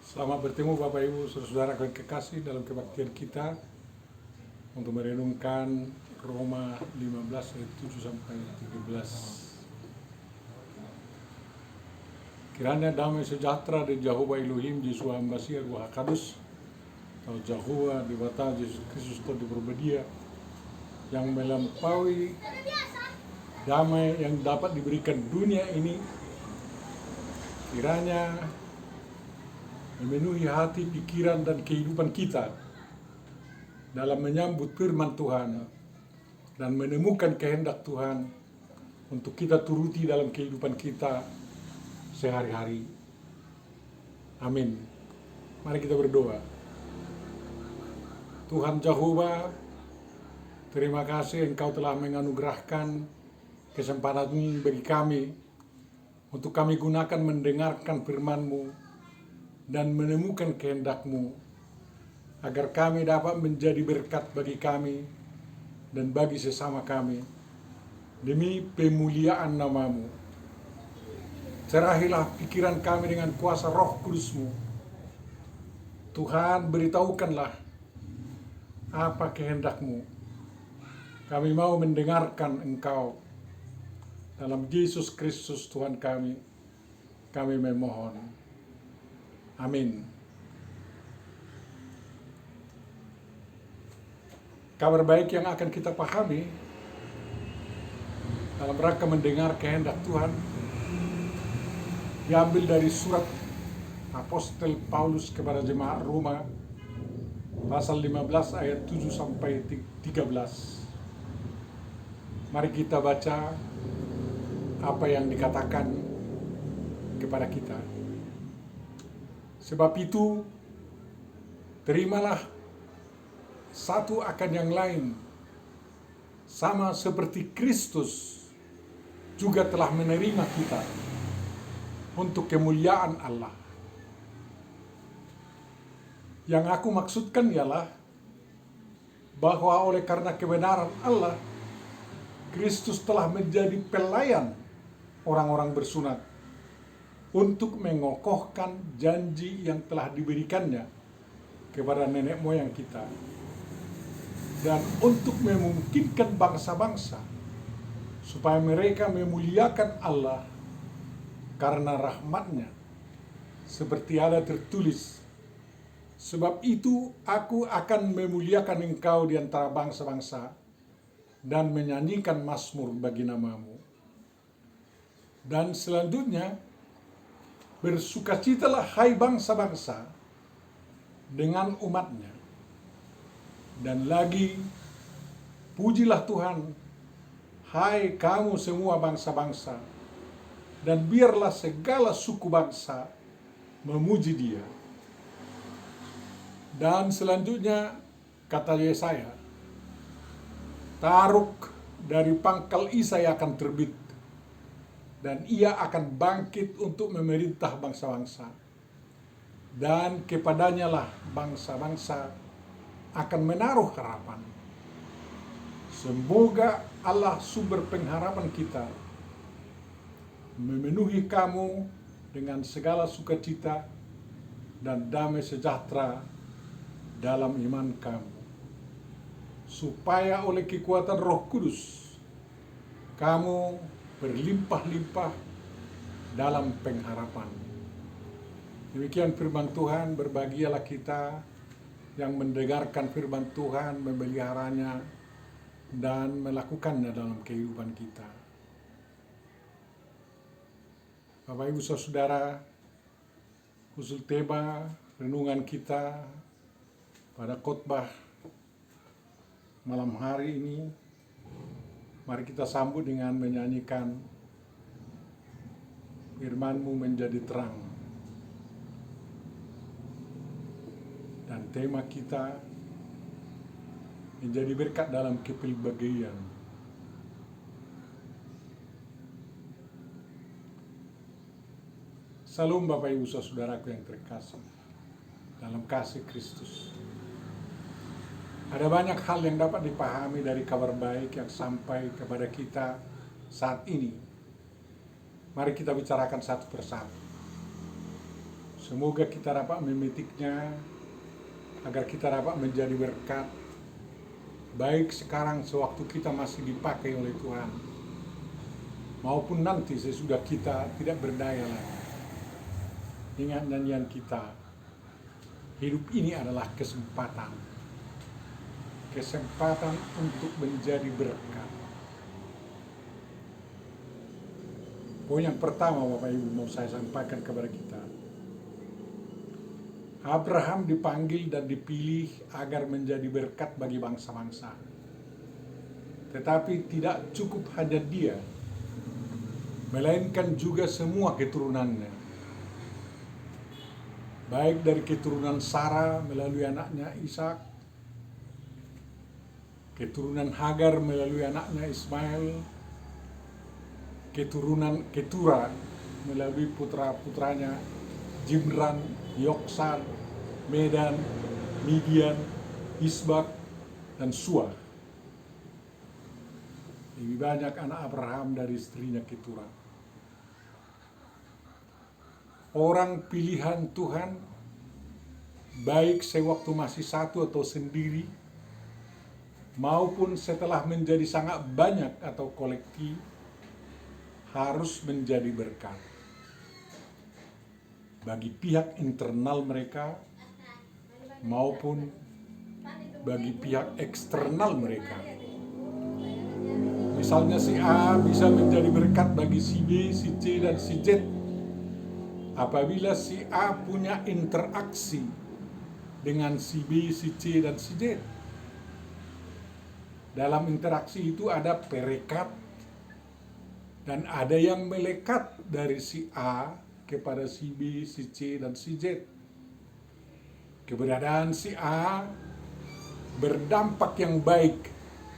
Selamat bertemu Bapak Ibu Saudara yang kekasih dalam kebaktian kita untuk merenungkan Roma 15 ayat 7 sampai 13. Kiranya damai sejahtera dari Jehovah Elohim Yeshua Mashiach Ruh Hakadus atau Jehovah di Bapa Yesus Kristus Tuhan di Berbadia yang melampaui damai yang dapat diberikan dunia ini, kiranya memenuhi hati, pikiran, dan kehidupan kita dalam menyambut firman Tuhan dan menemukan kehendak Tuhan untuk kita turuti dalam kehidupan kita sehari-hari. Amin. Mari kita berdoa. Tuhan Jehovah, terima kasih Engkau telah menganugerahkan kesempatan ini bagi kami untuk kami gunakan mendengarkan firman-Mu dan menemukan kehendak-Mu, agar kami dapat menjadi berkat bagi kami dan bagi sesama kami, demi pemuliaan nama-Mu. Cerahilah pikiran kami dengan kuasa Roh Kudus-Mu. Tuhan, beritahukanlah apa kehendak-Mu. Kami mau mendengarkan Engkau. Dalam Yesus Kristus Tuhan kami memohon. Amin. Kabar baik yang akan kita pahami dalam rangka mendengar kehendak Tuhan diambil dari surat Apostel Paulus kepada jemaat Roma pasal 15 ayat 7 sampai 13. Mari kita baca apa yang dikatakan kepada kita. Sebab itu, terimalah satu akan yang lain, sama seperti Kristus juga telah menerima kita untuk kemuliaan Allah. Yang aku maksudkan ialah bahwa oleh karena kebenaran Allah, Kristus telah menjadi pelayan orang-orang bersunat untuk mengokohkan janji yang telah diberikannya kepada nenek moyang kita, dan untuk memungkinkan bangsa-bangsa supaya mereka memuliakan Allah karena rahmat-Nya, seperti ada tertulis, sebab itu aku akan memuliakan engkau di antara bangsa-bangsa dan menyanyikan mazmur bagi nama-Mu. Dan selanjutnya, bersukacitalah hai bangsa-bangsa dengan umat-Nya. Dan lagi, pujilah Tuhan, hai kamu semua bangsa-bangsa, dan biarlah segala suku bangsa memuji Dia. Dan selanjutnya, kata Yesaya, Taruk dari pangkal Isai akan terbit, dan ia akan bangkit untuk memerintah bangsa-bangsa. Dan kepadanya lah bangsa-bangsa akan menaruh harapan. Semoga Allah sumber pengharapan kita memenuhi kamu dengan segala sukacita dan damai sejahtera dalam iman kamu, supaya oleh kekuatan Roh Kudus kamu berlimpah-limpah dalam pengharapan. Demikian firman Tuhan. Berbahagialah kita yang mendengarkan firman Tuhan, memeliharanya, dan melakukannya dalam kehidupan kita. Bapak Ibu Saudara, khusus tema renungan kita pada khotbah malam hari ini, mari kita sambut dengan menyanyikan firman-Mu menjadi terang. Dan tema kita menjadi berkat dalam kepelbagaian. Salam Bapak Ibu Saudaraku yang terkasih dalam kasih Kristus. Ada banyak hal yang dapat dipahami dari kabar baik yang sampai kepada kita saat ini. Mari kita bicarakan satu persatu. Semoga kita dapat memetiknya agar kita dapat menjadi berkat, baik sekarang sewaktu kita masih dipakai oleh Tuhan, maupun nanti sesudah kita tidak berdaya lagi. Ingat nyanyian kita, hidup ini adalah kesempatan untuk menjadi berkat. Poin yang pertama Bapak Ibu mau saya sampaikan kepada kita, Abraham dipanggil dan dipilih agar menjadi berkat bagi bangsa-bangsa. Tetapi tidak cukup hanya dia, melainkan juga semua keturunannya. Baik dari keturunan Sarah melalui anaknya Ishak, keturunan Hagar melalui anaknya Ismail, keturunan Ketura melalui putra-putranya Jimran, Yoksan, Medan, Midian, Isbak, dan Sua. Lebih banyak anak Abraham dari istrinya Ketura. Orang pilihan Tuhan, baik sewaktu masih satu atau sendiri, maupun setelah menjadi sangat banyak atau kolektif, harus menjadi berkat bagi pihak internal mereka maupun bagi pihak eksternal mereka. Misalnya si A bisa menjadi berkat bagi si B, si C, dan si Z apabila si A punya interaksi dengan si B, si C, dan si Z. Dalam interaksi itu ada perekat dan ada yang melekat dari si A kepada si B, si C, dan si Z. Keberadaan si A berdampak yang baik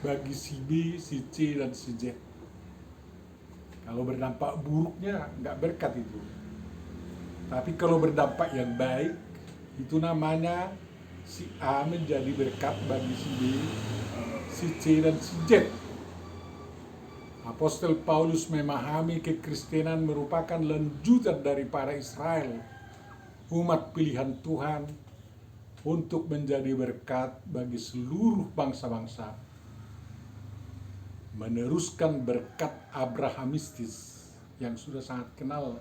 bagi si B, si C, dan si Z. Kalau berdampak buruknya nggak berkat itu. Tapi kalau berdampak yang baik, itu namanya si A menjadi berkat bagi si B, si C, dan si Z. Apostel Paulus memahami kekristenan merupakan lanjutan daripada Israel, umat pilihan Tuhan, untuk menjadi berkat bagi seluruh bangsa-bangsa, meneruskan berkat Abrahamistis yang sudah sangat kenal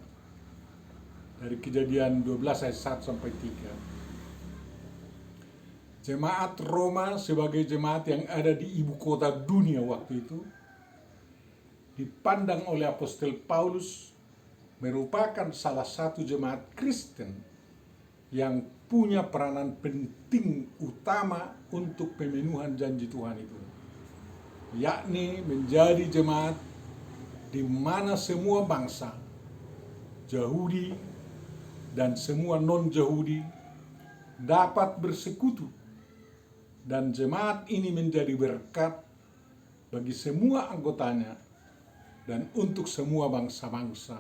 dari Kejadian 12 ayat 1 sampai 3. Jemaat Roma sebagai jemaat yang ada di ibu kota dunia waktu itu dipandang oleh Apostel Paulus merupakan salah satu jemaat Kristen yang punya peranan penting utama untuk pemenuhan janji Tuhan itu, yakni menjadi jemaat di mana semua bangsa, Yahudi dan semua non-Yahudi dapat bersekutu, dan jemaat ini menjadi berkat bagi semua anggotanya dan untuk semua bangsa-bangsa,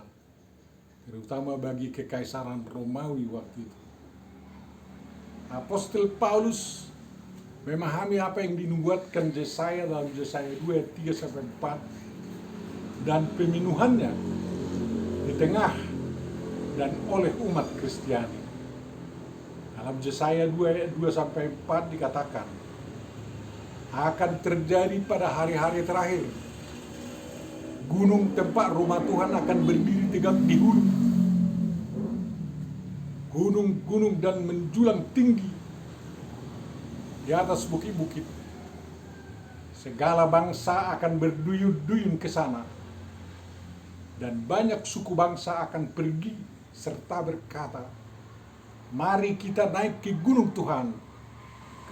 terutama bagi kekaisaran Romawi waktu itu. Apostel Paulus memahami apa yang dinubuatkan Yesaya dalam Yesaya 2 ayat 3 sampai 4 dan pemenuhannya di tengah dan oleh umat Kristiani. Dalam Yesaya 2 ayat 2 sampai 4 dikatakan, akan terjadi pada hari-hari terakhir, gunung tempat rumah Tuhan akan berdiri tegak di hulu. Gunung-gunung dan menjulang tinggi di atas bukit-bukit. Segala bangsa akan berduyun-duyun ke sana, dan banyak suku bangsa akan pergi serta berkata, mari kita naik ke gunung Tuhan,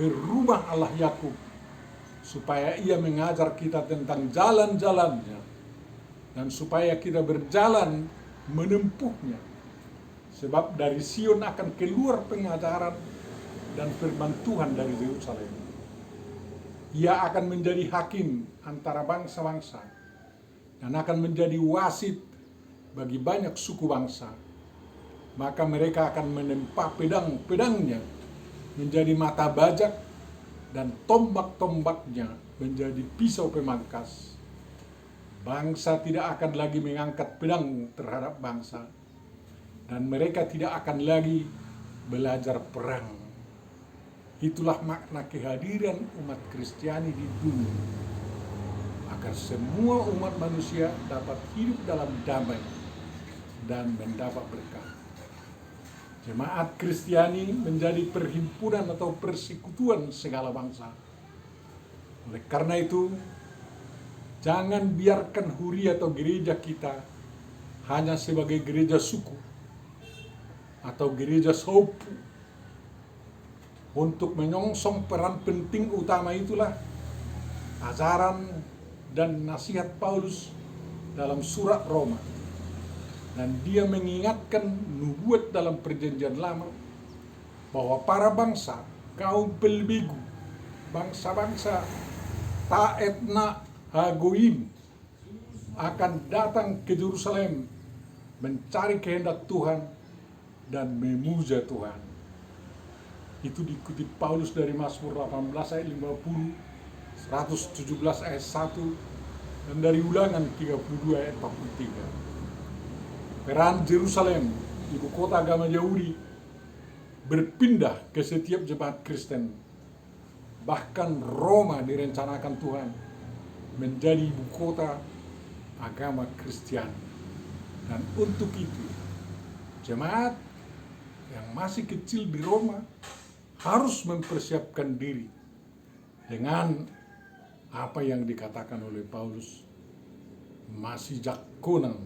ke rumah Allah Yakub, supaya ia mengajar kita tentang jalan-jalannya, dan supaya kita berjalan menempuhnya. Sebab dari Sion akan keluar pengajaran dan firman Tuhan dari Yerusalem. Ia akan menjadi hakim antara bangsa-bangsa dan akan menjadi wasit bagi banyak suku bangsa. Maka mereka akan menempa pedang-pedangnya menjadi mata bajak dan tombak-tombaknya menjadi pisau pemangkas. Bangsa tidak akan lagi mengangkat pedang terhadap bangsa, dan mereka tidak akan lagi belajar perang. Itulah makna kehadiran umat Kristiani di dunia, agar semua umat manusia dapat hidup dalam damai dan mendapat berkah. Jemaat Kristiani menjadi perhimpunan atau persekutuan segala bangsa. Oleh karena itu, jangan biarkan huria atau gereja kita hanya sebagai gereja suku atau gereja sopu. Untuk menyongsong peran penting utama itulah ajaran dan nasihat Paulus dalam surat Roma. Dan dia mengingatkan nubuat dalam perjanjian lama bahwa para bangsa, kaum pelbegu, bangsa-bangsa Taetna Hagoim akan datang ke Yerusalem mencari kehendak Tuhan dan memuja Tuhan. Itu dikutip Paulus dari Mazmur 18 ayat 50, 117 ayat 1, dan dari Ulangan 32 ayat 43. Peran Yerusalem, ibu kota agama Yahudi, berpindah ke setiap jemaat Kristen. Bahkan Roma direncanakan Tuhan menjadi ibu kota agama Kristiani. Dan untuk itu, jemaat yang masih kecil di Roma harus mempersiapkan diri dengan apa yang dikatakan oleh Paulus, masih jakonan,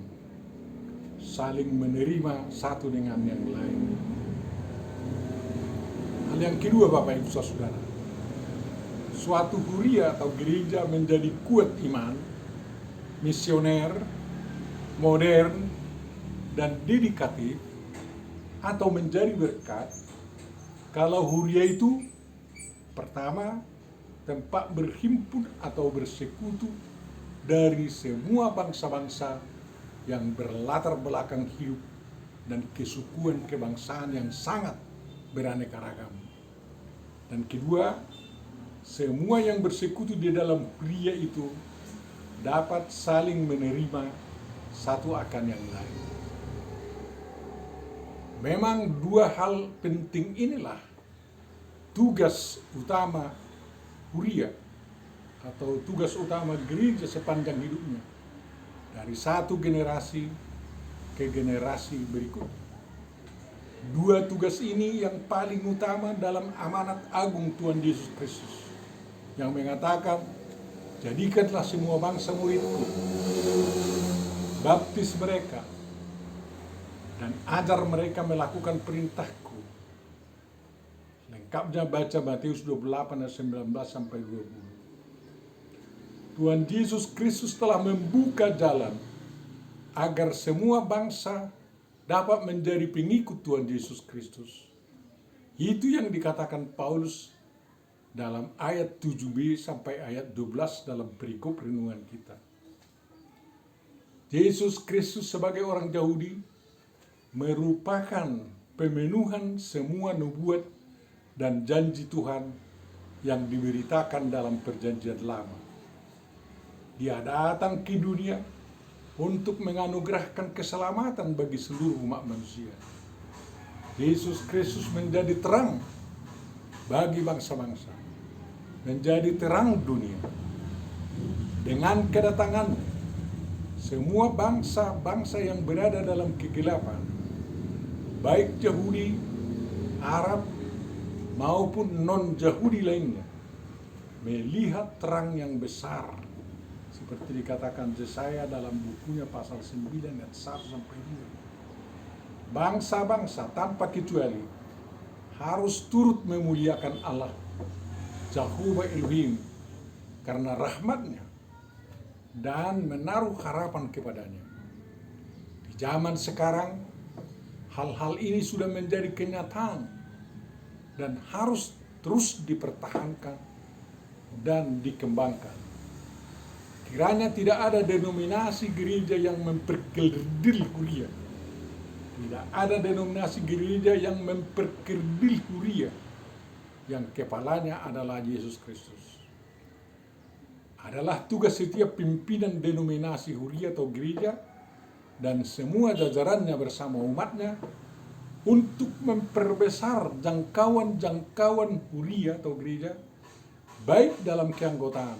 saling menerima satu dengan yang lain. Hal yang kedua, Bapak Ibu Saudara, suatu huria atau gereja menjadi kuat iman, misioner, modern, dan dedikatif atau menjadi berkat kalau huria itu pertama tempat berhimpun atau bersekutu dari semua bangsa-bangsa yang berlatar belakang hidup dan kesukuan kebangsaan yang sangat beraneka ragam. Dan kedua, semua yang bersekutu di dalam huria itu dapat saling menerima satu akan yang lain. Memang dua hal penting inilah tugas utama huria atau tugas utama gereja sepanjang hidupnya, dari satu generasi ke generasi berikutnya. Dua tugas ini yang paling utama dalam amanat agung Tuhan Yesus Kristus yang mengatakan, jadikanlah semua bangsa muridku, baptis mereka, dan ajar mereka melakukan perintahku. Lengkapnya baca Matius 28 ayat 19 sampai 20. Tuhan Yesus Kristus telah membuka jalan agar semua bangsa dapat menjadi pengikut Tuhan Yesus Kristus. Itu yang dikatakan Paulus dalam ayat 7b sampai ayat 12 dalam perikop renungan kita. Yesus Kristus sebagai orang Yahudi merupakan pemenuhan semua nubuat dan janji Tuhan yang diberitakan dalam perjanjian lama. Dia datang ke dunia untuk menganugerahkan keselamatan bagi seluruh umat manusia. Yesus Kristus menjadi terang bagi bangsa-bangsa, menjadi terang dunia. Dengan kedatangan semua bangsa-bangsa yang berada dalam kegelapan, baik Yahudi, Arab, maupun non-Yahudi lainnya, melihat terang yang besar, seperti dikatakan Yesaya dalam bukunya pasal 9 ayat 1 sampai 2. Bangsa-bangsa tanpa kecuali harus turut memuliakan Allah, Jehovah Elohim, karena rahmatnya, dan menaruh harapan kepadanya. Di zaman sekarang, hal-hal ini sudah menjadi kenyataan dan harus terus dipertahankan dan dikembangkan. Kiranya tidak ada denominasi gereja yang memperkerdil huria. Tidak ada denominasi gereja yang memperkerdil huria, yang kepalanya adalah Yesus Kristus. Adalah tugas setiap pimpinan denominasi huria atau gereja dan semua jajarannya bersama umatnya untuk memperbesar jangkauan-jangkauan huria atau gereja, baik dalam keanggotaan,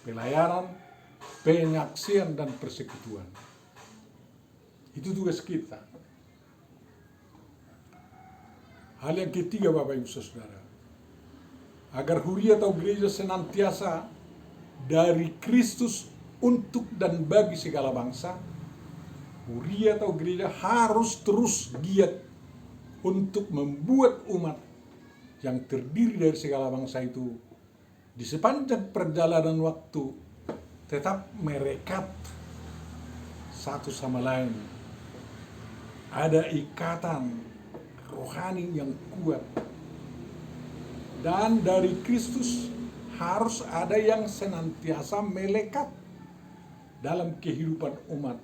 pelayanan, penyaksian, dan persekutuan. Itu tugas kita. Hal yang ketiga, Bapak Ibu Saudara, agar huria atau gereja senantiasa dari Kristus untuk dan bagi segala bangsa, huria atau gereja harus terus giat untuk membuat umat yang terdiri dari segala bangsa itu di sepanjang perjalanan waktu tetap merekat satu sama lain. Ada ikatan rohani yang kuat, dan dari Kristus harus ada yang senantiasa melekat dalam kehidupan umat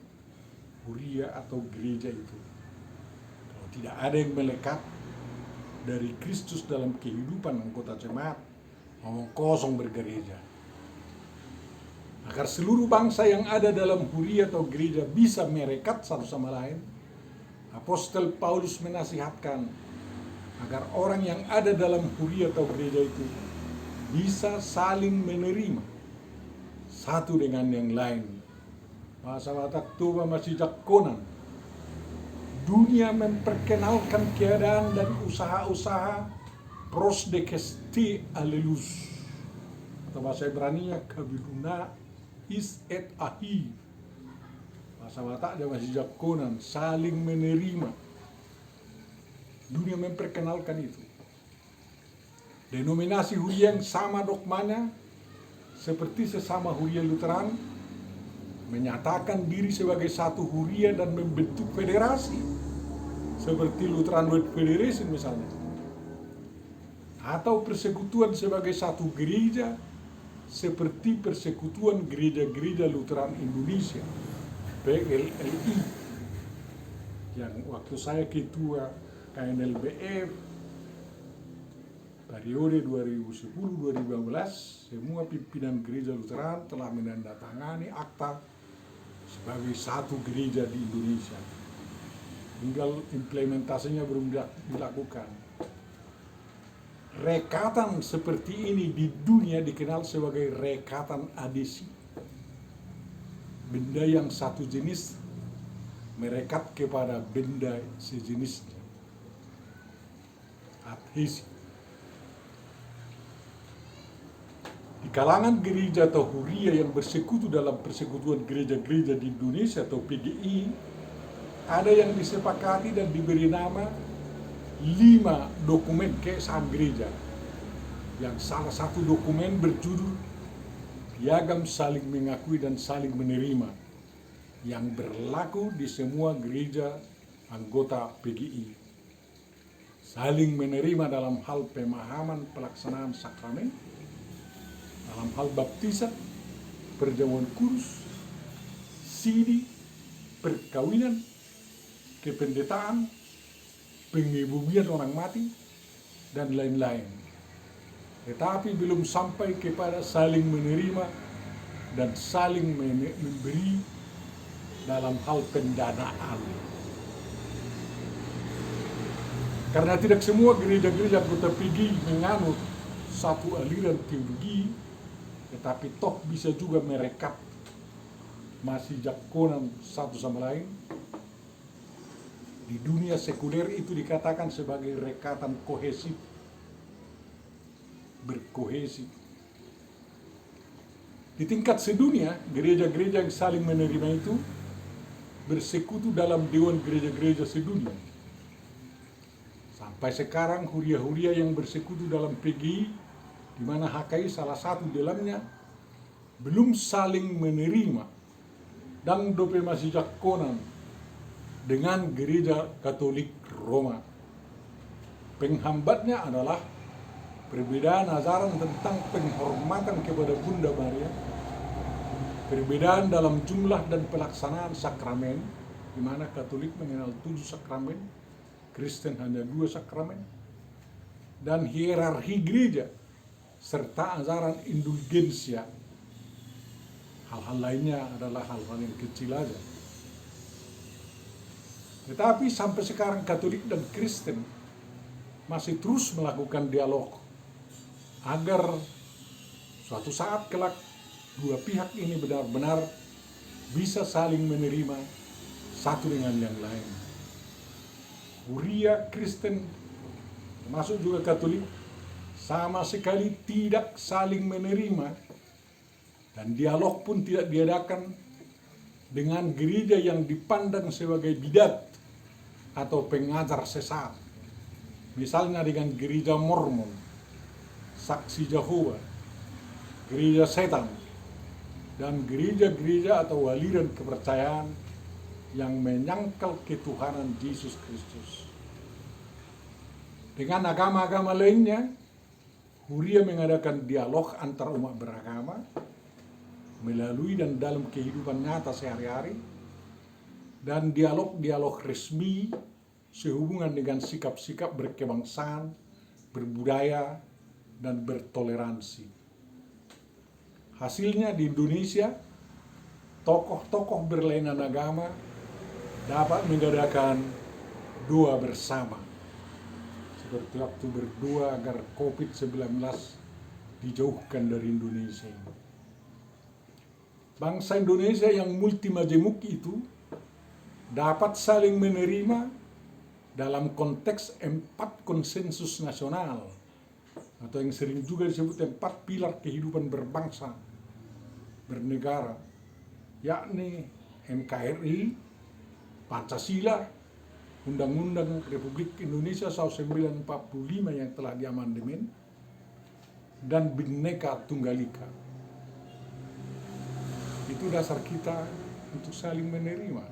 huria atau gereja itu. Kalau tidak ada yang melekat dari Kristus dalam kehidupan anggota jemaat, ngomong kosong bergereja. Agar seluruh bangsa yang ada dalam huria atau gereja bisa merekat satu sama lain, Apostol Paulus menasihatkan agar orang yang ada dalam huria atau gereja itu bisa saling menerima satu dengan yang lain. Masa watak tuba masih jakonan. Dunia memperkenalkan keadaan dan usaha-usaha prosdekesti alelus. Atau bahasa Ibraninya kabiduna is et ahi. Masa watak dia masih jakonan, saling menerima. Dunia memperkenalkan itu. Denominasi huria yang sama dogmanya seperti sesama huria Lutheran menyatakan diri sebagai satu huria dan membentuk federasi seperti Lutheran World Federation misalnya, atau persekutuan sebagai satu gereja seperti Persekutuan Gereja-Gereja Lutheran Indonesia PLLI, yang waktu saya ketua KNLBF periode 2010-2015, semua pimpinan gereja Lutheran telah menandatangani akta sebagai satu gereja di Indonesia. Tinggal implementasinya belum dilakukan. Rekatan seperti ini di dunia dikenal sebagai rekatan adesi. Benda yang satu jenis merekat kepada benda sejenisnya. Adhesi. Di kalangan gereja atau huria yang bersekutu dalam Persekutuan Gereja-Gereja di Indonesia atau PGI, ada yang disepakati dan diberi nama 5 dokumen keabsahan gereja, yang salah satu dokumen berjudul Piagam Saling Mengakui dan Saling Menerima, yang berlaku di semua gereja anggota PGI. Saling menerima dalam hal pemahaman pelaksanaan sakramen, dalam hal baptisan, perjamuan kudus, sidi, perkawinan, kependetaan, pengebumian orang mati, dan lain-lain. Tetapi belum sampai kepada saling menerima dan saling memberi dalam hal pendanaan. Karena tidak semua gereja-gereja anggota PGI menganut satu aliran teologi, tetapi toh bisa juga merekat masih jakonan satu sama lain. Di dunia sekuler itu dikatakan sebagai rekatan kohesif, berkohesi. Di tingkat sedunia, gereja-gereja yang saling menerima itu bersekutu dalam Dewan Gereja-Gereja Sedunia. Sampai sekarang huria-huria yang bersekutu dalam PGI, di mana HKI salah satu dalamnya, belum saling menerima dan dope masih jakonan dengan Gereja Katolik Roma. Penghambatnya adalah perbedaan ajaran tentang penghormatan kepada Bunda Maria, perbedaan dalam jumlah dan pelaksanaan sakramen, di mana Katolik mengenal 7 sakramen, Kristen hanya 2 sakramen, dan hierarki gereja, serta ajaran indulgensia. Hal-hal lainnya adalah hal-hal yang kecil aja. Tetapi sampai sekarang Katolik dan Kristen masih terus melakukan dialog agar suatu saat kelak dua pihak ini benar-benar bisa saling menerima satu dengan yang lain. Huria Kristen, termasuk juga Katolik, sama sekali tidak saling menerima, dan dialog pun tidak diadakan dengan gereja yang dipandang sebagai bidat atau pengajar sesat. Misalnya dengan gereja Mormon, Saksi Yehova, gereja setan, dan gereja-gereja atau aliran kepercayaan yang menyangkal ketuhanan Yesus Kristus. Dengan agama-agama lainnya, Huria mengadakan dialog antar umat beragama melalui dan dalam kehidupan nyata sehari-hari, dan dialog-dialog resmi sehubungan dengan sikap-sikap berkebangsaan, berbudaya, dan bertoleransi. Hasilnya di Indonesia, tokoh-tokoh berlainan agama dapat mengadakan doa bersama, seperti waktu berdoa agar COVID-19 dijauhkan dari Indonesia. Bangsa Indonesia yang multimajemuk itu dapat saling menerima dalam konteks 4 konsensus nasional, atau yang sering juga disebut 4 pilar kehidupan berbangsa, bernegara, yakni NKRI, Pancasila, Undang-Undang Republik Indonesia tahun 1945 yang telah diamandemen, dan Bhinneka Tunggal Ika. Itu dasar kita untuk saling menerima.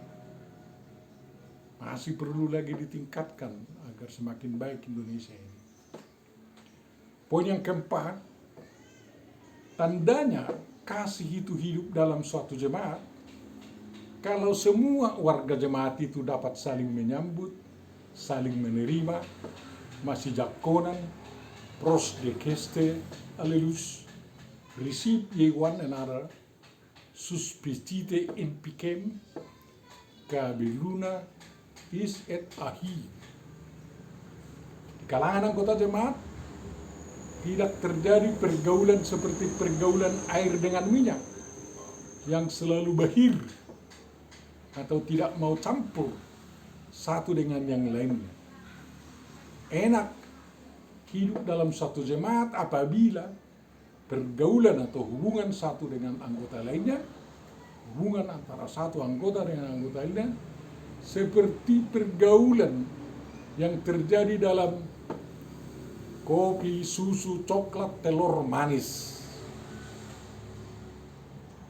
Masih perlu lagi ditingkatkan agar semakin baik Indonesia ini. Poin yang keempat, tandanya kasih itu hidup dalam suatu jemaat kalau semua warga jemaat itu dapat saling menyambut, saling menerima, masih jakonan, pros de geste, allelus, receive ye one another, suspecite in picem, kabeluna is et ahi. Di kalangan anggota jemaat tidak terjadi pergaulan seperti pergaulan air dengan minyak yang selalu bahir atau tidak mau campur satu dengan yang lainnya. Enak hidup dalam satu jemaat apabila pergaulan atau hubungan satu dengan anggota lainnya, hubungan antara satu anggota dengan anggota lainnya, seperti pergaulan yang terjadi dalam kopi, susu, coklat, telur manis.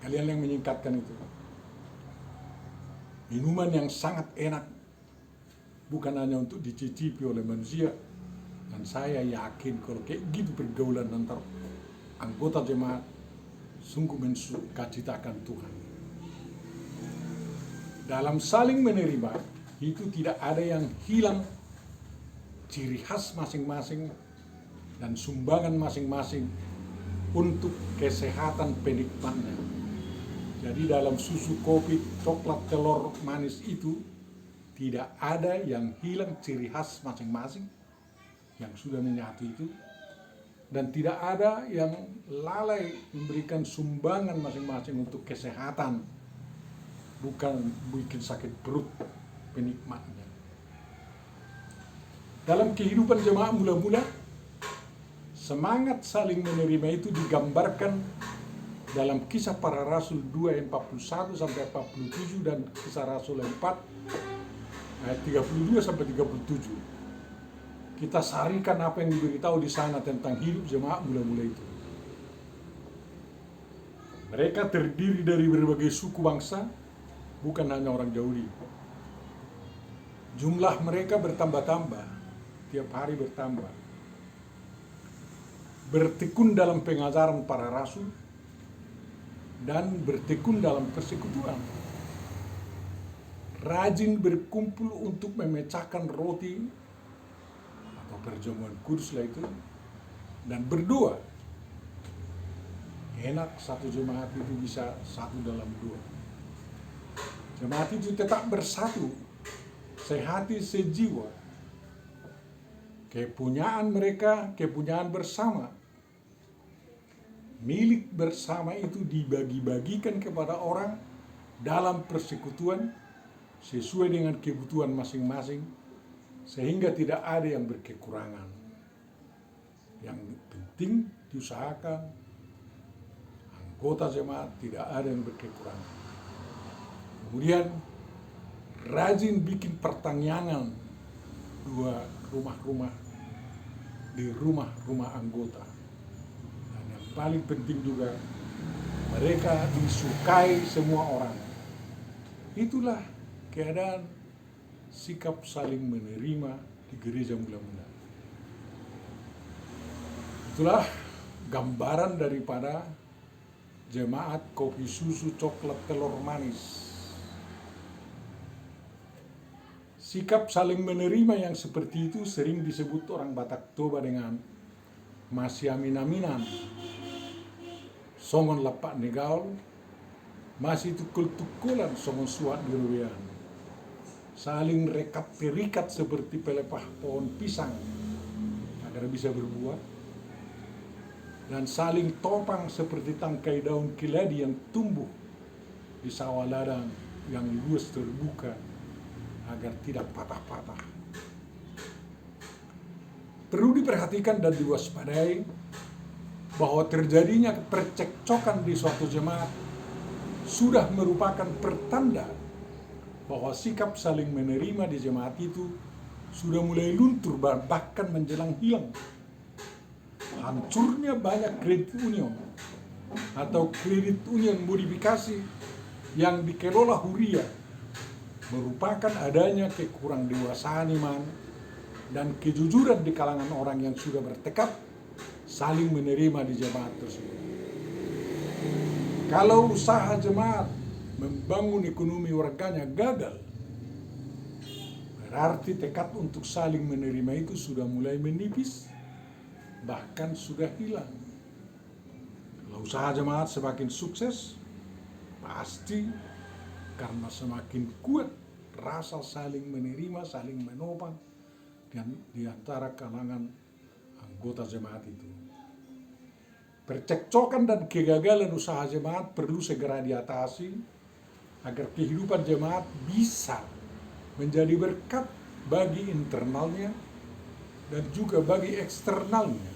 Kalian yang menyingkatkan itu. Minuman yang sangat enak, bukan hanya untuk dicicipi oleh manusia. Dan saya yakin kalau kayak gitu pergaulan antar anggota jemaat, sungguh mensukacitakan Tuhan. Dalam saling menerima, itu tidak ada yang hilang ciri khas masing-masing dan sumbangan masing-masing untuk kesehatan penikmatnya. Jadi dalam susu, kopi, coklat, telur manis itu tidak ada yang hilang ciri khas masing-masing yang sudah menyatu itu, dan tidak ada yang lalai memberikan sumbangan masing-masing untuk kesehatan, bukan bikin sakit perut penikmatnya. Dalam kehidupan jemaat mula-mula, semangat saling menerima itu digambarkan dalam Kisah Para Rasul 2 ayat 41 sampai 47 dan Kisah Rasul 4 ayat 32 sampai 37. Kita sarikan apa yang diberitahu di sana tentang hidup jemaat mula-mula itu. Mereka terdiri dari berbagai suku bangsa, bukan hanya orang Yahudi. Jumlah mereka bertambah-tambah, tiap hari bertambah. Bertekun dalam pengajaran para rasul dan bertekun dalam persekutuan. Rajin berkumpul untuk memecahkan roti atau perjamuan kudus lah itu, dan berdoa. Enak satu jemaat itu bisa satu dalam dua. Jemaat itu tetap bersatu sehati, sejiwa. Kepunyaan mereka, kepunyaan bersama. Milik bersama itu dibagi-bagikan kepada orang dalam persekutuan sesuai dengan kebutuhan masing-masing, sehingga tidak ada yang berkekurangan. Yang penting diusahakan anggota jemaat tidak ada yang berkekurangan. Kemudian rajin bikin pertanyaan dua rumah-rumah di rumah-rumah anggota. Dan yang paling penting juga mereka disukai semua orang. Itulah keadaan sikap saling menerima di gereja mula-mula. Itulah gambaran daripada jemaat kopi susu coklat telur manis. Sikap saling menerima yang seperti itu sering disebut orang Batak Toba dengan masih amin-aminan, songon lapak negaul, masih tukul-tukulan songon suat diruwean. Saling rekat terikat seperti pelepah pohon pisang agar bisa berbuah, dan saling topang seperti tangkai daun keladi yang tumbuh di sawah ladang yang luas terbuka agar tidak patah-patah. Perlu diperhatikan dan diwaspadai bahwa terjadinya percekcokan di suatu jemaat sudah merupakan pertanda bahwa sikap saling menerima di jemaat itu sudah mulai luntur, bahkan menjelang hilang. Hancurnya banyak kredit union atau kredit union modifikasi yang dikelola huria merupakan adanya kekurang dewasaan iman dan kejujuran di kalangan orang yang sudah bertekad saling menerima di jemaat tersebut. Kalau usaha jemaat membangun ekonomi warganya gagal, berarti tekad untuk saling menerima itu sudah mulai menipis, bahkan sudah hilang. Kalau usaha jemaat semakin sukses, pasti karena semakin kuat rasa saling menerima, saling menopang di antara kalangan anggota jemaat itu. Percekcokan dan kegagalan usaha jemaat perlu segera diatasi agar kehidupan jemaat bisa menjadi berkat bagi internalnya dan juga bagi eksternalnya.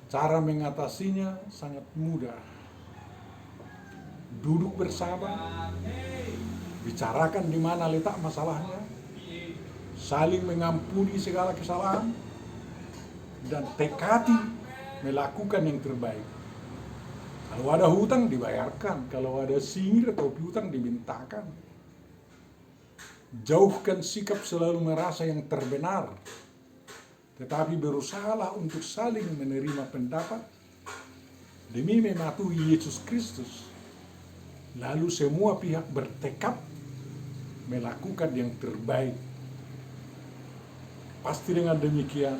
Cara mengatasinya sangat mudah. Duduk bersama, bicarakan di mana letak masalahnya, saling mengampuni segala kesalahan, dan tekadi melakukan yang terbaik. Kalau ada hutang dibayarkan, kalau ada singir atau piutang dimintakan. Jauhkan sikap selalu merasa yang terbenar, tetapi berusahalah untuk saling menerima pendapat demi mematuhi Yesus Kristus. Lalu semua pihak bertekad melakukan yang terbaik. Pasti dengan demikian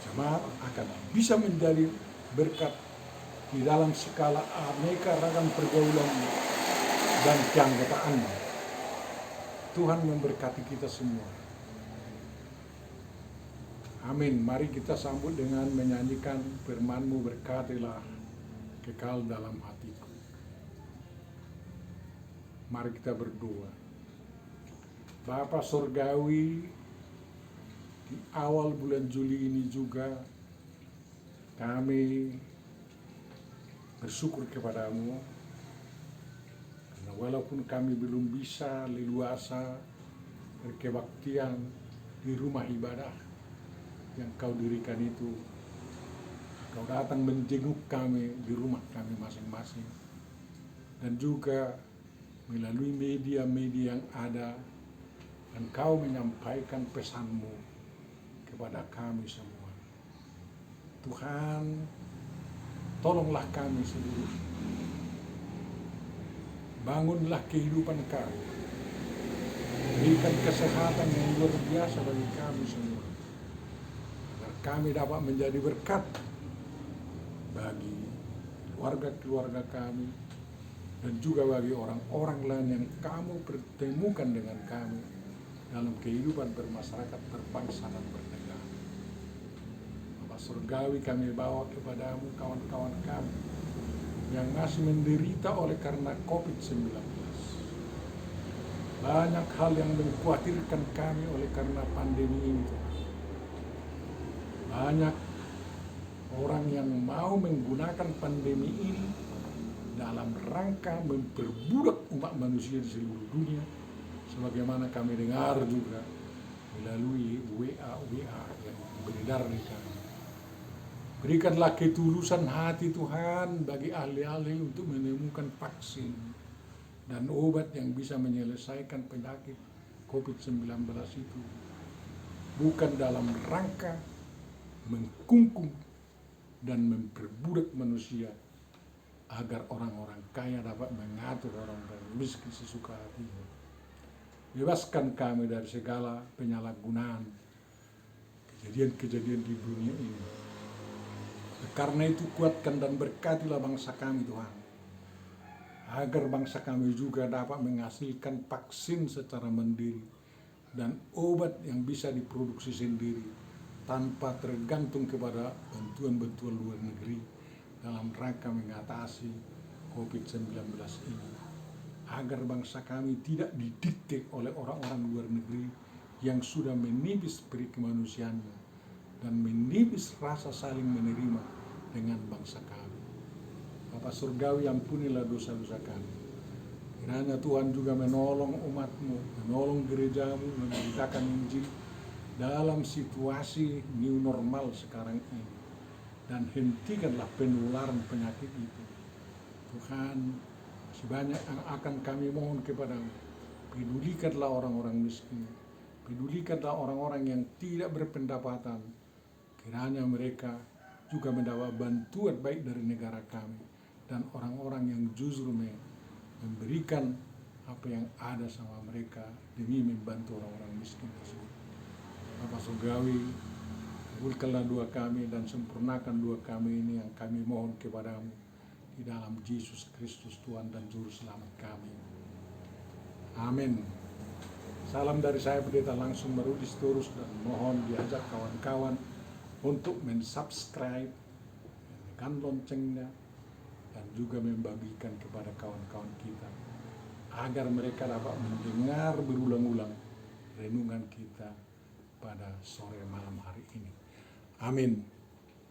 jemaat akan bisa menjadi berkat di dalam skala aneka ragam pergaulan dan keanggotaannya. Tuhan memberkati kita semua. Amin. Mari kita sambut dengan menyanyikan firman-Mu, berkatilah kekal dalam hatiku. Mari kita berdoa. Bapa Surgawi, di awal bulan Juli ini juga kami bersyukur kepadamu, karena walaupun kami belum bisa leluasa berkebaktian di rumah ibadah yang Kau dirikan itu, Kau datang menjenguk kami di rumah kami masing-masing, dan juga melalui media-media yang ada, dan Kau menyampaikan pesan-Mu kepada kami semua. Tuhan, tolonglah kami seluruh. Bangunlah kehidupan kami. Berikan kesehatan yang luar biasa bagi kami semua, agar kami dapat menjadi berkat bagi keluarga-keluarga kami dan juga bagi orang-orang lain yang kamu pertemukan dengan kami dalam kehidupan bermasyarakat, berbangsa, dan bernegara. Bapa surgawi, kami bawa kepadamu kawan-kawan kami yang masih menderita oleh karena COVID-19. Banyak hal yang mengkhawatirkan kami oleh karena pandemi ini. Banyak orang yang mau menggunakan pandemi ini dalam rangka memperbudak umat manusia di seluruh dunia, sebagaimana kami dengar juga melalui WA yang beredar di kami. Berikanlah ketulusan hati Tuhan bagi ahli-ahli untuk menemukan vaksin dan obat yang bisa menyelesaikan penyakit COVID-19 itu, bukan dalam rangka mengkungkung dan memperbudak manusia agar orang-orang kaya dapat mengatur orang-orang miskin sesuka hatinya. Bebaskan kami dari segala penyalahgunaan kejadian-kejadian di dunia ini. Karena itu kuatkan dan berkatilah bangsa kami Tuhan, agar bangsa kami juga dapat menghasilkan vaksin secara mandiri dan obat yang bisa diproduksi sendiri tanpa tergantung kepada bantuan-bantuan luar negeri dalam rangka mengatasi COVID-19 ini, agar bangsa kami tidak didikte oleh orang-orang luar negeri yang sudah menipis peri kemanusiaannya dan menipis rasa saling menerima dengan bangsa kami. Bapa surgawi, ampunilah dosa-dosa kami. Kiranya Tuhan juga menolong umat-Mu, menolong gereja-Mu memberitakan Injil dalam situasi new normal sekarang ini, dan hentikanlah penularan penyakit itu. Tuhan, masih banyak yang akan kami mohon kepadamu. Pedulikanlah orang-orang miskin, pedulikanlah orang-orang yang tidak berpendapatan. Kiranya mereka juga mendapat bantuan baik dari negara kami dan orang-orang yang justru memberikan apa yang ada sama mereka demi membantu orang-orang miskin tersebut. Bapa surgawi, kabulkanlah doa kami dan sempurnakan doa kami ini yang kami mohon kepadamu di dalam Yesus Kristus Tuhan dan Juru Selamat kami. Amin. Salam dari saya Pendeta Langsung Marudis Turus, dan mohon diajak kawan-kawan untuk mensubscribe, menekan loncengnya, dan juga membagikan kepada kawan-kawan kita agar mereka dapat mendengar berulang-ulang renungan kita pada sore malam hari ini. Amin.